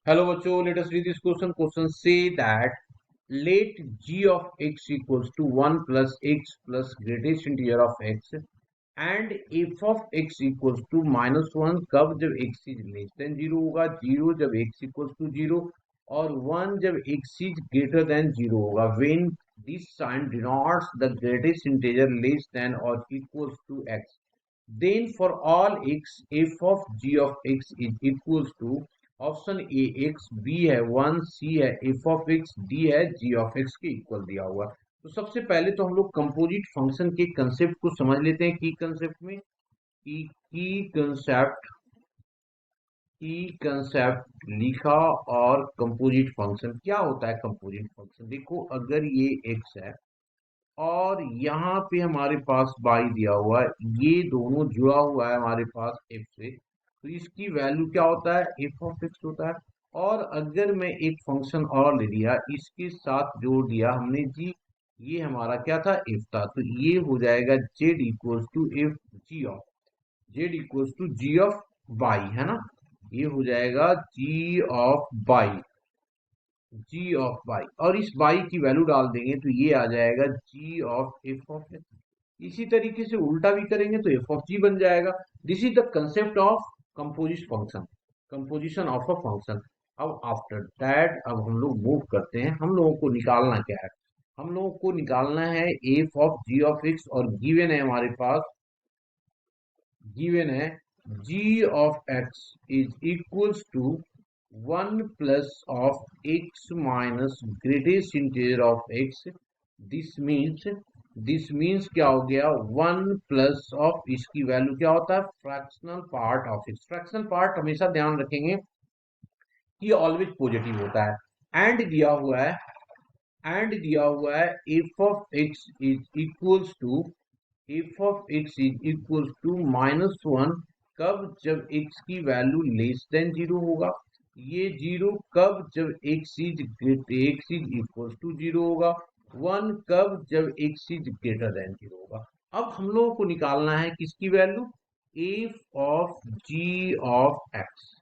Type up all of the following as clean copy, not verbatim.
Hello बच्चों, let us read this question. Question say that let g of x equals to 1 plus x plus greatest integer of x and f of x equals to -1 कब जब x is less than 0 होगा, 0 जब x equals to 0 और 1 जब x is greater than 0 होगा. When this sign denotes the greatest integer less than or equals to x, then for all x f of g of x is equals to option A x, B है 1, C है F of x, D है जी of x के equal दिया हुआ. तो सबसे पहले तो हम लोग कंपोजिट फंक्शन के कंसेप्ट को समझ लेते हैं. की कंसेप्ट लिखा और कंपोजिट फंक्शन क्या होता है. कंपोजिट फंक्शन देखो, अगर ये एक्स है और यहाँ पे हमारे पास y दिया हुआ है, ये दोनों जुड़ा हुआ है हमारे पास f से, तो इसकी वैल्यू क्या होता है, f ऑफ x होता है. और अगर मैं एक फंक्शन और ले लिया, इसके साथ जोड़ दिया हमने जी, ये हमारा क्या था, f था, तो ये हो जाएगा z equals to f g of y, है ना. ये हो जाएगा जी ऑफ वाई, और इस वाई की वैल्यू डाल देंगे तो ये आ जाएगा जी ऑफ एफ ऑफ एक्स. इसी तरीके से उल्टा भी करेंगे तो एफ ऑफ जी बन जाएगा. This is the concept of composite function, composition of a function. अब आफ्टर दैट अब हम लोग मूव करते हैं. हम लोगों को निकालना क्या है, हम लोगों को निकालना है F of ji of X, और गिवन है हमारे पास, गिवन है जी of x is equals to 1 plus of x minus greatest integer of x. दिस मीन्स क्या हो गया, 1 प्लस ऑफ इसकी वैल्यू क्या होता है, fractional part of x. Fractional part हमेशा ध्यान रखेंगे कि ऑलवेज पॉजिटिव होता है. एंड दिया हुआ है F of x is equals to -1 कब, जब x की वैल्यू लेस देन 0 होगा. ये 0 कब, जब x इज इक्वल्स टू 0 होगा. 1 कब, जब x इज ग्रेटर देन 0 होगा. अब हम लोगों को निकालना है किसकी value, f of ji of x.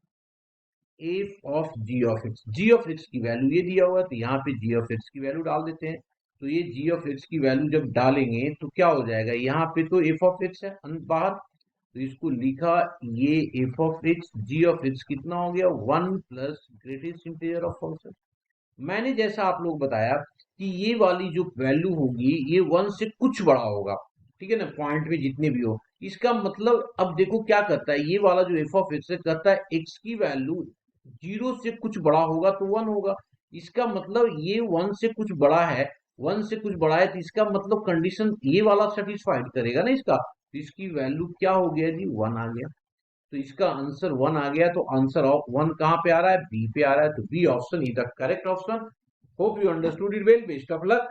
G of x की वैल्यू ये दिया हुआ है, तो यहाँ पे जी ऑफ एक्स की वैल्यू डाल देते हैं. तो ये जी ऑफ एक्स की वैल्यू जब डालेंगे तो क्या हो जाएगा, यहाँ पे तो एफ ऑफ एक्स है बाहर, तो इसको लिखा, ये f of x g of x कितना हो गया, 1 plus greatest integer of function. मैंने जैसा आप लोग बताया कि ये वाली जो वैल्यू होगी ये 1 से कुछ बड़ा होगा, ठीक है ना, पॉइंट में जितने भी हो. इसका मतलब अब देखो क्या करता है, ये वाला जो एफ ऑफ एक्स करता है, एक्स की वैल्यू 0 से कुछ बड़ा होगा तो 1 होगा. इसका मतलब ये 1 से कुछ बड़ा है, 1 से कुछ बड़ा है, तो इसका मतलब कंडीशन ये वाला सेटिस्फाइड करेगा ना इसका. तो इसकी वैल्यू क्या हो गया जी, 1 आ गया. तो इसका आंसर 1 आ गया. तो आंसर ऑफ 1 कहाँ पे आ रहा है, बी पे आ रहा है. तो B option is the correct option. Hope you understood it well. Best of luck.